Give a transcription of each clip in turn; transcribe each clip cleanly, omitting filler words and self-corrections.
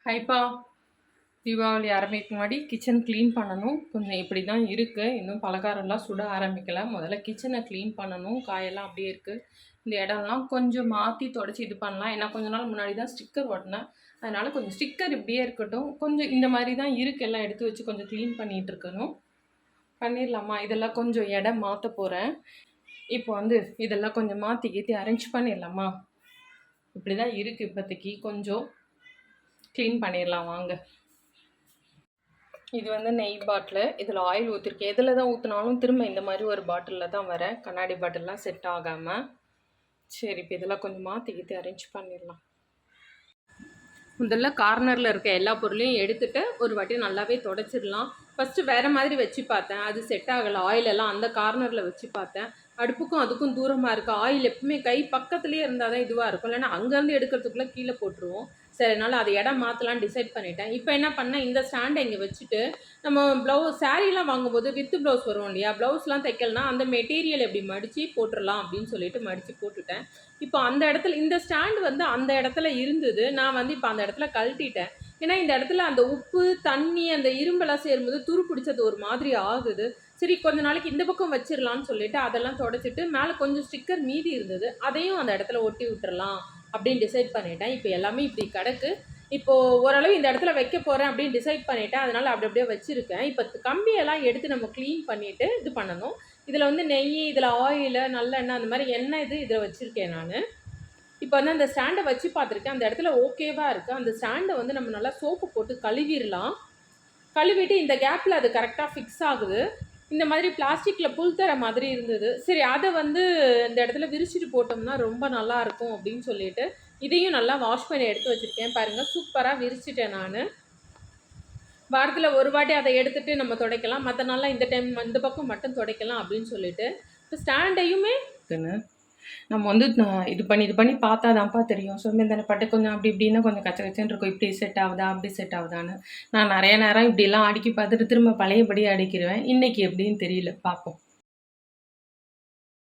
ஹைப்பா, தீபாவளி ஆரம்பிக்கு முன்னாடி kitchen clean பண்ணணும். கொஞ்சம் இப்படி தான் இருக்குது. இன்னும் பலகாரம்லாம் சுட ஆரம்பிக்கல. முதல்ல கிச்சனை க்ளீன் பண்ணணும். காயெல்லாம் அப்படியே இருக்குது. இந்த இடம்லாம் கொஞ்சம் மாற்றி தொடச்சி இது பண்ணலாம். ஏன்னா கொஞ்ச நாள் முன்னாடி தான் ஸ்டிக்கர் ஒட்டினேன். அதனால் கொஞ்சம் ஸ்டிக்கர் இப்படியே இருக்கட்டும். கொஞ்சம் இந்த மாதிரி தான் இருக்குது. எல்லாம் எடுத்து வச்சு கொஞ்சம் க்ளீன் பண்ணிகிட்டு இருக்கணும். பண்ணிடலாமா? இதெல்லாம் கொஞ்சம் இடம் மாற்ற போகிறேன். இப்போ வந்து இதெல்லாம் கொஞ்சம் மாற்றி கீற்றி அரேஞ்ச் பண்ணிடலாமா? இப்படி தான் இருக்குது இப்போதைக்கு. கொஞ்சம் க்ளீன் பண்ணிடலாம் வாங்க. இது வந்து நெய் பாட்டில். இதில் ஆயில் ஊற்றிருக்கேன். எதில் தான் ஊற்றினாலும் திரும்ப இந்த மாதிரி ஒரு பாட்டிலில் தான் வரேன். கண்ணாடி பாட்டில்லாம் செட் ஆகாமல். சரி, இப்போ இதெல்லாம் கொஞ்சம் மாற்றிக்கிட்டு அரேஞ்ச் பண்ணிடலாம். முதல்ல கார்னரில் இருக்க எல்லா பொருளையும் எடுத்துகிட்டு ஒரு வாட்டி நல்லாவே தொடச்சிடலாம். ஃபஸ்ட்டு வேறு மாதிரி வச்சு பார்த்தேன். அது செட் ஆகலை. ஆயிலெல்லாம் அந்த கார்னரில் வச்சு பார்த்தேன். அடுப்புக்கும் அதுக்கும் தூரமாக இருக்குது. ஆயில் எப்பவுமே கை பக்கத்துலேயே இருந்தால் தான் இதுவாக இருக்கும். இல்லைன்னா அங்கேருந்து எடுக்கிறதுக்குள்ளே கீழே போட்டுருவோம். சரி, அதனால் அதை இடம் மாற்றலான்னு டிசைட் பண்ணிட்டேன். இப்போ என்ன பண்ணேன், இந்த ஸ்டாண்டை இங்கே வச்சுட்டு நம்ம சாரீலாம் வாங்கும்போது வித்து ப்ளவுஸ் வரும் இல்லையா, ப்ளவுஸ்லாம் தைக்கலனா அந்த மெட்டீரியல் எப்படி மடித்து போட்டுடலாம் அப்படின்னு சொல்லிட்டு மடித்து போட்டுட்டேன். இப்போ அந்த இடத்துல இந்த ஸ்டாண்டு வந்து அந்த இடத்துல இருந்தது. நான் வந்து இப்போ அந்த இடத்துல கழட்டிட்டேன். ஏன்னா இந்த இடத்துல அந்த உப்பு தண்ணி அந்த இரும்பெல்லாம் சேரும்போது துரு பிடிச்சது ஒரு மாதிரி ஆகுது. சரி, கொஞ்ச நாளைக்கு இந்த பக்கம் வச்சிடலான்னு சொல்லிட்டு அதெல்லாம் தொடச்சிட்டு மேலே கொஞ்சம் ஸ்டிக்கர் மீதி இருந்தது, அதையும் அந்த இடத்துல ஒட்டி விட்டுறலாம் அப்படின்னு டிசைட் பண்ணிட்டேன். இப்போ எல்லாமே இப்படி கிடக்கு. இப்போது ஓரளவு இந்த இடத்துல வைக்க போகிறேன் அப்படின்னு டிசைட் பண்ணிட்டேன். அதனால் அப்படி அப்படியே வச்சுருக்கேன். இப்போ கம்பியெல்லாம் எடுத்து நம்ம க்ளீன் பண்ணிவிட்டு இது பண்ணணும். இதில் வந்து நெய், இதில் ஆயில், நல்லெண்ணெய், அந்த மாதிரி எண்ணெய் இதில் வச்சுருக்கேன் நான். இப்போ வந்து அந்த ஸ்டாண்டை வச்சு பார்த்துருக்கேன். அந்த இடத்துல ஓகேவாக இருக்குது. அந்த ஸ்டாண்டை வந்து நம்ம நல்லா சோப்பு போட்டு கழுவிடலாம். கழுவிட்டு இந்த கேப்பில் அது கரெக்டாக ஃபிக்ஸ் ஆகுது. இந்த மாதிரி பிளாஸ்டிக்கில் புல் தர மாதிரி இருந்தது. சரி, அதை வந்து இந்த இடத்துல விரிச்சிட்டு போட்டோம்னா ரொம்ப நல்லாயிருக்கும் அப்படின்னு சொல்லிட்டு இதையும் நல்லா வாஷ் பண்ணி எடுத்து வச்சுருக்கேன். பாருங்கள், சூப்பராக விரிச்சிட்டேன் நான். வாரத்தில் ஒரு வாட்டி அதை எடுத்துகிட்டு நம்ம துடைக்கலாம். மற்ற நாளில் இந்த டைம் இந்த பக்கம் மட்டும் துடைக்கலாம் அப்படின்னு சொல்லிட்டு இப்போ ஸ்டாண்டையுமே நம்ம வந்து இது பண்ணி பார்த்தா தான்ப்பா தெரியும். தானே பட்டு கொஞ்சம் அப்படி இப்படின்னா கொஞ்சம் கச்ச கச்சன்னு இருக்கும். இப்படி செட் ஆகுதா அப்படி செட் ஆகுதான்னு நான் நிறைய நேரம் இப்படிலாம் அடுக்கி பார்த்துட்டு திரும்ப பழையபடி அடிக்கிடுவேன். இன்றைக்கி எப்படின்னு தெரியல, பார்ப்போம்.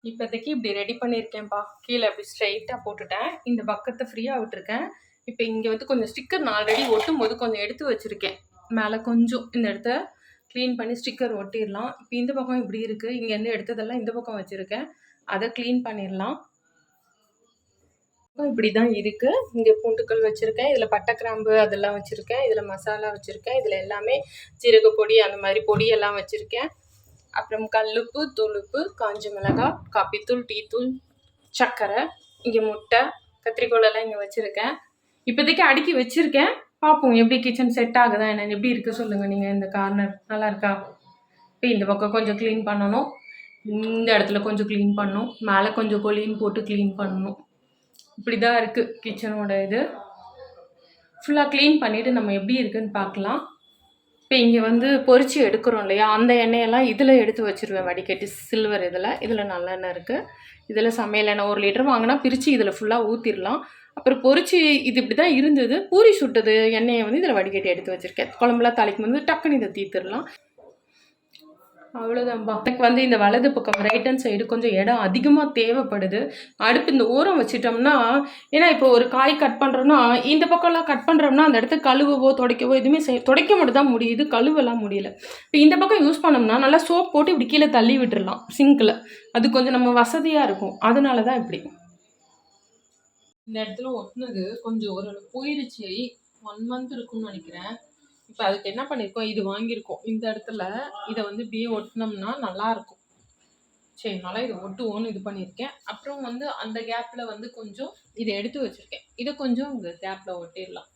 இப்போதைக்கு இப்படி ரெடி பண்ணியிருக்கேன்ப்பா. கீழே அப்படி ஸ்ட்ரைட்டாக போட்டுட்டேன். இந்த பக்கத்தை ஃப்ரீயாக விட்டுருக்கேன். இப்போ இங்கே வந்து கொஞ்சம் ஸ்டிக்கர் நான் ஆல்ரெடி ஒட்டும் போது கொஞ்சம் எடுத்து வச்சுருக்கேன். மேலே கொஞ்சம் இந்த இடத்த க்ளீன் பண்ணி ஸ்டிக்கர் ஒட்டிடலாம். இப்போ இந்த பக்கம் இப்படி இருக்குது. இங்கேருந்து எடுத்ததெல்லாம் இந்த பக்கம் வச்சுருக்கேன். அதை க்ளீன் பண்ணிடலாம். இப்படி தான் இருக்குது. இங்கே பூண்டுக்கள் வச்சுருக்கேன். இதில் பட்டை கிராம்பு அதெல்லாம் வச்சுருக்கேன். இதில் மசாலா வச்சுருக்கேன். இதில் எல்லாமே ஜீரக பொடி அந்த மாதிரி பொடியெல்லாம் வச்சுருக்கேன். அப்புறம் கல்லுப்பு, தூளுப்பு, காஞ்ச மிளகாய், காப்பித்தூள், டீத்தூள், சர்க்கரை, இங்கே முட்டை, கத்திரிக்கோலெல்லாம் இங்கே வச்சுருக்கேன். இப்போதைக்கு அடுக்கி வச்சுருக்கேன். பார்ப்போம் எப்படி கிச்சன் செட் ஆகுதா என்னென்னு. எப்படி இருக்குது சொல்லுங்கள் நீங்கள். இந்த கார்னர் நல்லா இருக்கா? இப்போ இந்த பக்கம் கொஞ்சம் க்ளீன் பண்ணணும். இந்த இடத்துல கொஞ்சம் க்ளீன் பண்ணணும். மேலே கொஞ்சம் கொலின்னு போட்டு க்ளீன் பண்ணணும். இப்படி தான் இருக்குது கிச்சனோட இது. ஃபுல்லாக க்ளீன் பண்ணிவிட்டு நம்ம எப்படி இருக்குதுன்னு பார்க்கலாம். இப்போ இங்கே வந்து பொரிச்சு எடுக்கிறோம் இல்லையா, அந்த எண்ணெயெல்லாம் இதில் எடுத்து வச்சுருவேன் வடிகட்டி. சில்வர் இதில் நல்லெண்ணெய் இருக்குது. இதில் சமையல் எண்ணெய் 1 லிட்டர் வாங்கினா பிரித்து இதில் ஃபுல்லாக ஊற்றிடலாம். அப்புறம் பொரிச்சு இது இப்படி தான் இருந்தது. பூரி சுட்டது எண்ணெயை வந்து இதில் வடிகட்டி எடுத்து வச்சுருக்கேன். குழம்புலாம் தாளிக்கும் போது டக்குன்னு இதை தீர்த்துடலாம். அவ்வளோதான்பா. எனக்கு வந்து இந்த வலது பக்கம் ரைட் ஹேண்ட் சைடு கொஞ்சம் இடம் அதிகமாக தேவைப்படுது. அடுப்பு இந்த ஓரம் வச்சிட்டோம்னா, ஏன்னா இப்போ ஒரு காய் கட் பண்ணுறோன்னா இந்த பக்கம்லாம் கட் பண்ணுறோம்னா அந்த இடத்த கழுவவோ துடைக்கவோ எதுவுமே துடைக்க மட்டும் தான் முடியுது, கழுவலாம் முடியல. இப்போ இந்த பக்கம் யூஸ் பண்ணோம்னா நல்லா சோப் போட்டு இப்படி கீழே தள்ளி விட்டுடலாம் சிங்கில். அது கொஞ்சம் நம்ம வசதியாக இருக்கும். அதனால தான் இப்படி இந்த இடத்துல ஒட்டினது கொஞ்சம் ஓரளவு போயிருச்சு. 1 மந்த் இருக்கும்னு நினைக்கிறேன். இப்போ அதுக்கு என்ன பண்ணியிருக்கோம், இது வாங்கியிருக்கோம். இந்த இடத்துல இதை வந்து இப்படியே ஒட்டினோம்னா நல்லாயிருக்கும். சரி, நல்லா இதை ஒட்டுவோன்னு இது பண்ணியிருக்கேன். அப்புறம் வந்து அந்த கேப்பில் வந்து கொஞ்சம் இதை எடுத்து வச்சுருக்கேன். இதை கொஞ்சம் இந்த கேப்பில் ஒட்டிடலாம்.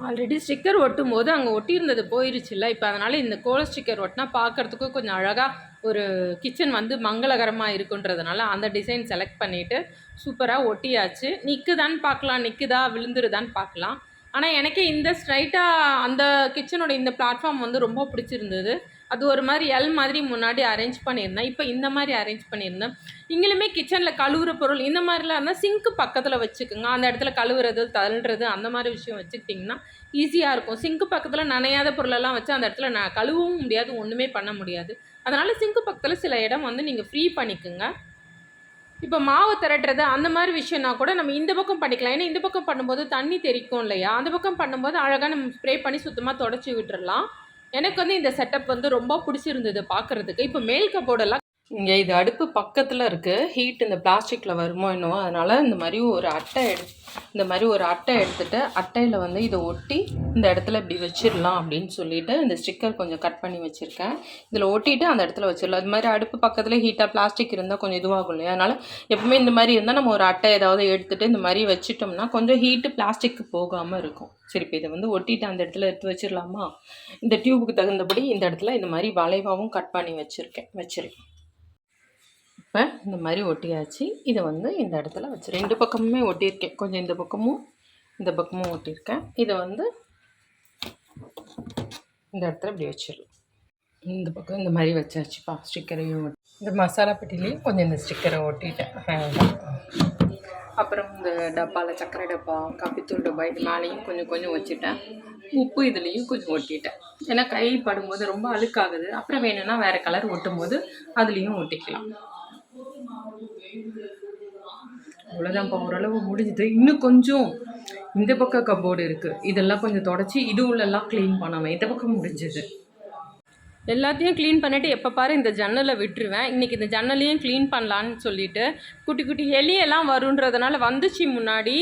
ஆல்ரெடி ஸ்டிக்கர் ஒட்டும் போது அங்கே ஒட்டியிருந்தது போயிருச்சுல்ல. இப்போ அதனால் இந்த கோல ஸ்டிக்கர் ஒட்டினா பார்க்குறதுக்கும் கொஞ்சம் அழகாக ஒரு கிச்சன் வந்து மங்களகரமாக இருக்குன்றதுனால அந்த டிசைன் செலக்ட் பண்ணிவிட்டு சூப்பராக ஒட்டியாச்சு. நிற்குதான்னு பார்க்கலாம், நிற்குதா விழுந்துருதான்னு பார்க்கலாம். ஆனால் எனக்கு இந்த ஸ்ட்ரைட்டாக அந்த கிச்சனோட இந்த பிளாட்ஃபார்ம் வந்து ரொம்ப பிடிச்சிருந்தது. அது ஒரு மாதிரி எல் மாதிரி முன்னாடி அரேஞ்ச் பண்ணியிருந்தேன். இப்போ இந்த மாதிரி அரேஞ்ச் பண்ணியிருந்தேன். நீங்களுமே கிச்சனில் கழுவுற பொருள் இந்த மாதிரிலாம் இருந்தால் சிங்க்கு பக்கத்தில் வச்சுக்கோங்க. அந்த இடத்துல கழுவுறது தள்ளுறது அந்த மாதிரி விஷயம் வச்சுக்கிட்டிங்கன்னா ஈஸியாக இருக்கும். சிங்க்கு பக்கத்தில் நனையாத பொருளெல்லாம் வச்சு அந்த இடத்துல நான் கழுவவும் முடியாது, ஒன்றுமே பண்ண முடியாது. அதனால் சிங்க்கு பக்கத்தில் சில இடம் வந்து நீங்கள் ஃப்ரீ பண்ணிக்கோங்க. இப்போ மாவு திரட்டுறது அந்த மாதிரி விஷயம்னா கூட நம்ம இந்த பக்கம் பண்ணிக்கலாம். ஏன்னா இந்த பக்கம் பண்ணும்போது தண்ணி தெறிக்கும் இல்லையா, அந்த பக்கம் பண்ணும்போது அழகாக நம்ம ஸ்ப்ரே பண்ணி சுத்தமாக தொடச்சி விட்டுறலாம். எனக்கு வந்து இந்த செட்டப் வந்து ரொம்ப பிடிச்சிருந்தது பார்க்குறதுக்கு. இப்போ மேல் கப்போர்டெல்லாம் இங்கே இது அடுப்பு பக்கத்தில் இருக்குது. ஹீட் இந்த பிளாஸ்டிக்கில் வருமோ என்னவோ, அதனால் இந்த மாதிரி ஒரு அட்டை எடுத்துகிட்டு அட்டையில் வந்து இதை ஒட்டி இந்த இடத்துல இப்படி வச்சிடலாம் அப்படின்னு சொல்லிட்டு இந்த ஸ்டிக்கர் கொஞ்சம் கட் பண்ணி வச்சுருக்கேன். இதில் ஒட்டிட்டு அந்த இடத்துல வச்சிடலாம். அது மாதிரி அடுப்பு பக்கத்தில் ஹீட்டாக பிளாஸ்டிக் இருந்தால் கொஞ்சம் இதுவாகும் இல்லையா, அதனால் எப்பவுமே இந்த மாதிரி இருந்தால் நம்ம ஒரு அட்டை ஏதாவது எடுத்துகிட்டு இந்த மாதிரி வச்சிட்டோம்னா கொஞ்சம் ஹீட்டு பிளாஸ்டிக்கு போகாமல் இருக்கும். சரி, இப்போ இதை வந்து ஒட்டிட்டு அந்த இடத்துல எடுத்து வச்சிடலாமா. இந்த டியூபுக்கு தகுந்தபடி இந்த இடத்துல இந்த மாதிரி வளைவாகவும் கட் பண்ணி வச்சுருக்கேன். இப்போ இந்த மாதிரி ஒட்டியாச்சு. இதை வந்து இந்த இடத்துல வச்சு 2 பக்கமுமே ஒட்டியிருக்கேன். கொஞ்சம் இந்த பக்கமும் ஒட்டியிருக்கேன். இதை வந்து இந்த இடத்துல இப்படி வச்சிடலாம். இந்த பக்கம் இந்த மாதிரி வச்சாச்சுப்பா. ஸ்டிக்கரையும் இந்த மசாலா பெட்டிலையும் கொஞ்சம் இந்த ஸ்டிக்கரை ஒட்டிட்டேன். அப்புறம் இந்த டப்பாவில் சர்க்கரை டப்பா, காப்பித்தூள் டப்பா இது மேலேயும் கொஞ்சம் வச்சுட்டேன். உப்பு இதுலேயும் கொஞ்சம் ஒட்டிட்டேன். ஏன்னா கை படும்போது ரொம்ப அழுக்காகுது. அப்புறம் வேணும்னா வேறு கலர் ஒட்டும் போது அதுலேயும் ஒட்டிக்கலாம். அவ்வளோதான்ப்பா, ஓரளவு முடிஞ்சுது. இன்னும் கொஞ்சம் இந்த பக்கம் கப்போர்டு இருக்குது, இதெல்லாம் கொஞ்சம் தொடச்சி இது உள்ளெல்லாம் க்ளீன் பண்ணாமல் இந்த பக்கம் முடிஞ்சுது. எல்லாத்தையும் க்ளீன் பண்ணிவிட்டு எப்போ பாரு இந்த ஜன்னலை விட்டுருவேன். இன்றைக்கி இந்த ஜன்னலையும் க்ளீன் பண்ணலான்னு சொல்லிவிட்டு குட்டி எலியெல்லாம் வருன்றதுனால வந்துச்சு முன்னாடி.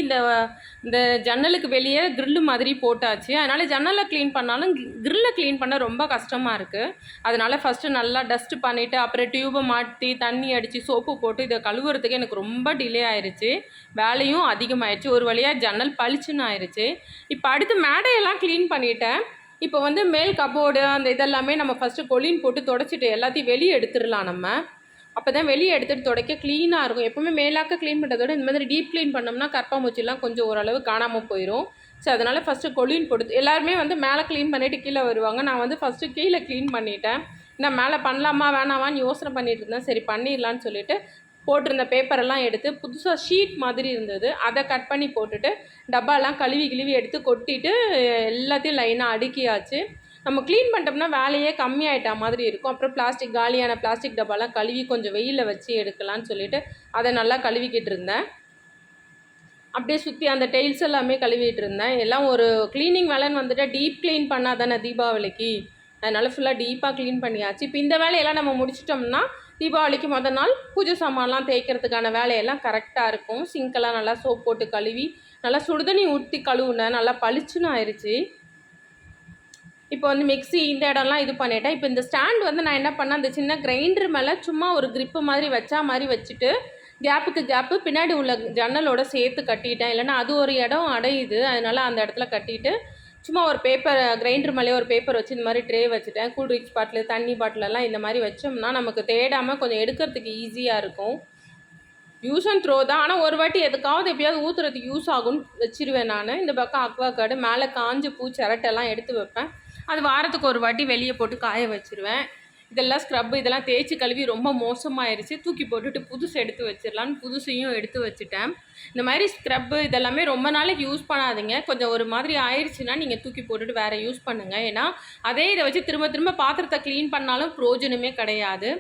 இந்த ஜன்னலுக்கு வெளியே க்ரில்லு மாதிரி போட்டாச்சு. அதனால் ஜன்னலை க்ளீன் பண்ணாலும் க்ரில்லை க்ளீன் பண்ண ரொம்ப கஷ்டமாக இருக்குது. அதனால் ஃபஸ்ட்டு நல்லா டஸ்ட்டு பண்ணிவிட்டு அப்புறம் டியூபை மாட்டி தண்ணி அடித்து சோப்பு போட்டு இதை கழுவுறதுக்கு எனக்கு ரொம்ப டிலே ஆயிடுச்சு. வேலையும் அதிகமாகிடுச்சு. ஒரு வழியாக ஜன்னல் பளிச்சுன்னு ஆயிடுச்சு. இப்போ அடுத்து மேடையெல்லாம் க்ளீன் பண்ணிவிட்டேன். இப்போ வந்து மேல் கபோர்டு அந்த இதெல்லாமே நம்ம ஃபஸ்ட்டு கொலின் போட்டு தொடச்சிட்டு எல்லாத்தையும் வெளியே எடுத்துடலாம். நம்ம அப்போ தான் வெளியே எடுத்துகிட்டு துடைக்க க்ளீனாக இருக்கும். எப்போவுமே மேலாக்க க்ளீன் பண்ணுறதோட இந்த மாதிரி டீப் க்ளீன் பண்ணோம்னா கற்பாம்பூச்சிலாம் கொஞ்சம் ஓரளவு காணாமல் போயிடும். ஸோ அதனால் ஃபஸ்ட்டு கொலின் போட்டு எல்லாருமே வந்து மேலே க்ளீன் பண்ணிவிட்டு கீழே வருவாங்க. நான் வந்து ஃபஸ்ட்டு கீழே க்ளீன் பண்ணிட்டேன். நான் மேலே பண்ணலாமா வேணாமான்னு யோசனை பண்ணிட்டு இருந்தேன். சரி பண்ணிடலான்னு சொல்லிவிட்டு போட்டிருந்த பேப்பரெல்லாம் எடுத்து புதுசாக ஷீட் மாதிரி இருந்தது, அதை கட் பண்ணி போட்டுட்டு டப்பாலாம் கழுவி எடுத்து கொட்டிட்டு எல்லாத்தையும் லைனாக அடுக்கியாச்சு. நம்ம க்ளீன் பண்ணிட்டோம்னா வேலையே கம்மியாயிட்டா மாதிரி இருக்கும். அப்புறம் காலியான பிளாஸ்டிக் டப்பாலாம் கழுவி கொஞ்சம் வெயிலில் வச்சு எடுக்கலான்னு சொல்லிவிட்டு அதை நல்லா கழுவிக்கிட்டு இருந்தேன். அப்படியே சுற்றி அந்த டெயில்ஸ் எல்லாமே கழுவிட்டு இருந்தேன். எல்லாம் ஒரு க்ளீனிங் வேலைன்னு வந்துட்டு டீப் க்ளீன் பண்ணால் தானே தீபாவளிக்கு, அதனால் ஃபுல்லாக டீப்பாக க்ளீன் பண்ணியாச்சு. இப்போ இந்த வேலையெல்லாம் நம்ம முடிச்சிட்டோம்னா தீபாவளிக்கு மொதல் நாள் பூஜை சாமான்லாம் தேய்க்கிறதுக்கான வேலையெல்லாம் கரெக்டாக இருக்கும். சிங்க்கெல்லாம் நல்லா சோப் போட்டு கழுவி நல்லா சுடுதண்ணி ஊற்றி கழுவுனேன். நல்லா பளிச்சுன்னு ஆயிடுச்சு. இப்போ வந்து மிக்ஸி இந்த இடம்லாம் இது பண்ணிட்டேன். இப்போ இந்த ஸ்டாண்ட் வந்து நான் என்ன பண்ணேன், அந்த சின்ன கிரைண்டர் மேலே சும்மா ஒரு க்ரிப்பு மாதிரி வச்சுட்டு கேப்பு பின்னாடி உள்ள ஜன்னலோட சேர்த்து கட்டிட்டேன். இல்லைன்னா அது ஒரு இடம் அடையுது, அதனால் அந்த இடத்துல கட்டிட்டு சும்மா ஒரு பேப்பர் கிரைண்டர் மேலேயே ஒரு பேப்பர் வச்சு இந்த மாதிரி ட்ரே வச்சுட்டேன். கூல்ட்ரிங்க்ஸ் பாட்டில் தண்ணி பாட்டிலெல்லாம் இந்த மாதிரி வச்சோம்னா நமக்கு தேடாமல் கொஞ்சம் எடுக்கிறதுக்கு ஈஸியாக இருக்கும். யூஸ் அண்ட் த்ரோ தான், ஆனால் ஒரு வாட்டி எதுக்காவது எப்படியாவது ஊற்றுறதுக்கு யூஸ் ஆகும்னு வச்சுருவேன் நான். இந்த பக்கம் அக்வா கார்டு மேலே காஞ்ச பூ சிரட்டெல்லாம் எடுத்து வைப்பேன். அது வாரத்துக்கு ஒரு வாட்டி வெளியே போட்டு காய வச்சுருவேன். இதெல்லாம் ஸ்க்ரப்பு இதெல்லாம் தேய்ச்சி கழுவி ரொம்ப மோசமாயிருச்சு, தூக்கி போட்டுட்டு புதுசு எடுத்து வச்சிடலான்னு புதுசையும் எடுத்து வச்சுட்டேன். இந்த மாதிரி ஸ்க்ரப்பு இதெல்லாமே ரொம்ப நாளைக்கு யூஸ் பண்ணாதீங்க. கொஞ்சம் ஒரு மாதிரி ஆயிடுச்சுன்னா நீங்கள் தூக்கி போட்டுட்டு வேறு யூஸ் பண்ணுங்கள். ஏன்னா அதே இதை வச்சு திரும்ப பாத்திரத்தை க்ளீன் பண்ணாலும் பிரயோஜனமே கிடையாது.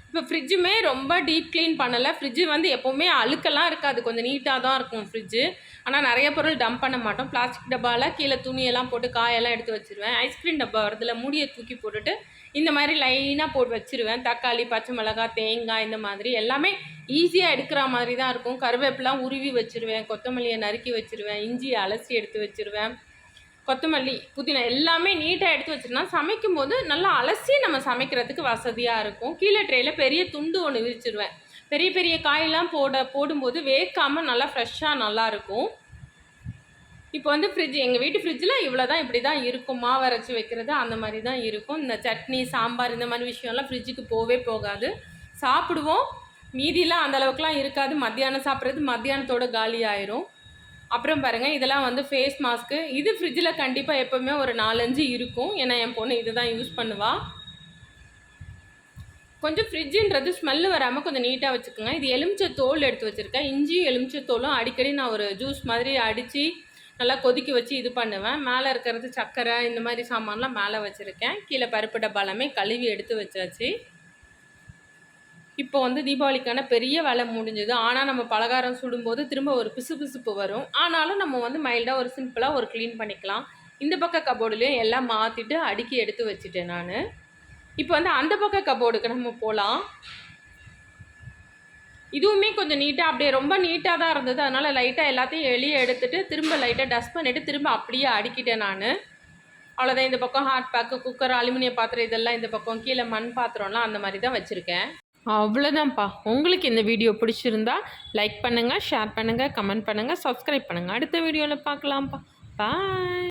இப்போ ஃப்ரிட்ஜுமே ரொம்ப டீப் க்ளீன் பண்ணலை. ஃப்ரிட்ஜு வந்து எப்போவுமே அழுக்கெல்லாம் இருக்காது, கொஞ்சம் நீட்டாக தான் இருக்கும் ஃப்ரிட்ஜு. ஆனால் நிறைய பொருள் டம்ப் பண்ண மாட்டோம். பிளாஸ்டிக் டப்பாவில் கீழே துணியெல்லாம் போட்டு காயெல்லாம் எடுத்து வச்சுருவேன். ஐஸ்கிரீம் டப்பா வரதில் மூடியை தூக்கி போட்டுட்டு இந்த மாதிரி லைனாக போட்டு வச்சுருவேன். தக்காளி, பச்சை மிளகாய், தேங்காய் இந்த மாதிரி எல்லாமே ஈஸியாக எடுக்கிற மாதிரி தான் இருக்கும். கருவேப்பிலாம் உருவி வச்சுருவேன், கொத்தமல்லியை நறுக்கி வச்சுருவேன், இஞ்சி அலசி எடுத்து வச்சுருவேன், கொத்தமல்லி புதினா எல்லாமே நீட்டாக எடுத்து வச்சுருந்தா சமைக்கும் போது நல்லா அலசி நம்ம சமைக்கிறதுக்கு வசதியாக இருக்கும். கீழே ட்ரேயில் பெரிய துண்டு ஒன்று விரிச்சிடுவேன். பெரிய காயெல்லாம் போடும்போது வேக்காமல் நல்லா ஃப்ரெஷ்ஷாக நல்லாயிருக்கும். இப்போ வந்து எங்கள் வீட்டு ஃப்ரிட்ஜில் இவ்வளோ தான், இப்படி தான் இருக்கும். மாவு அரைச்சி வைக்கிறது அந்த மாதிரி தான் இருக்கும். இந்த சட்னி சாம்பார் இந்த மாதிரி விஷயம்லாம் ஃப்ரிட்ஜுக்கு போகாது. சாப்பிடுவோம், மீதியெல்லாம் அந்தளவுக்குலாம் இருக்காது. மத்தியானம் சாப்பிட்றது மத்தியானத்தோட காலி ஆயிரும். அப்புறம் பாருங்கள், இதெல்லாம் வந்து ஃபேஸ் மாஸ்க்கு. இது ஃப்ரிட்ஜில் கண்டிப்பாக எப்போவுமே ஒரு 4-5 இருக்கும். ஏன்னா என் பொண்ணு இது தான் யூஸ் பண்ணுவாள். கொஞ்சம் ஃப்ரிட்ஜுன்றது ஸ்மெல்லு வராமல் கொஞ்சம் நீட்டாக வச்சுக்கோங்க. இது எலுமிச்சை தோல் எடுத்து வச்சுருக்கேன். இஞ்சியும் எலுமிச்சை தோலும் அடிக்கடி நான் ஒரு ஜூஸ் மாதிரி அடித்து நல்லா கொதிக்க வச்சு இது பண்ணுவேன். மேலே இருக்கிறது சர்க்கரை இந்த மாதிரி சாமான்லாம் மேலே வச்சுருக்கேன். கீழே பருப்பு டப்பா எல்லாமே கழுவி எடுத்து வச்சாச்சு. இப்போ வந்து தீபாவளிக்கான பெரிய வேலை முடிஞ்சது. ஆனால் நம்ம பலகாரம் சுடும்போது திரும்ப ஒரு பிசுபிசுப்பு வரும். ஆனாலும் நம்ம வந்து மைல்டாக ஒரு சிம்பிளாக ஒரு க்ளீன் பண்ணிக்கலாம். இந்த பக்க கபோர்டுலேயும் எல்லாம் மாற்றிட்டு அடுக்கி எடுத்து வச்சுட்டேன் நான். இப்போ வந்து அந்த பக்க கபோர்டுக்கு நம்ம போகலாம். இதுவுமே கொஞ்சம் நீட்டாக அப்படியே ரொம்ப நீட்டாக தான் இருந்தது. அதனால் லைட்டாக எல்லாத்தையும் வெளியே எடுத்துகிட்டு திரும்ப லைட்டாக டஸ்ட் பண்ணிவிட்டு திரும்ப அப்படியே அடுக்கிட்டேன் நான். அவ்வளோதான். இந்த பக்கம் ஹாட் பேக்கு, குக்கர், அலுமினிய பாத்திரம் இதெல்லாம் இந்த பக்கம், கீழே மண் பாத்திரம்லாம் அந்த மாதிரி தான் வச்சுருக்கேன். அவ்வளோதான்ப்பா. உங்களுக்கு இந்த வீடியோ பிடிச்சிருந்தா லைக் பண்ணுங்கள், ஷேர் பண்ணுங்கள், கமெண்ட் பண்ணுங்கள், சப்ஸ்கிரைப் பண்ணுங்கள். அடுத்த வீடியோவில் பார்க்கலாம்ப்பா. பாய்.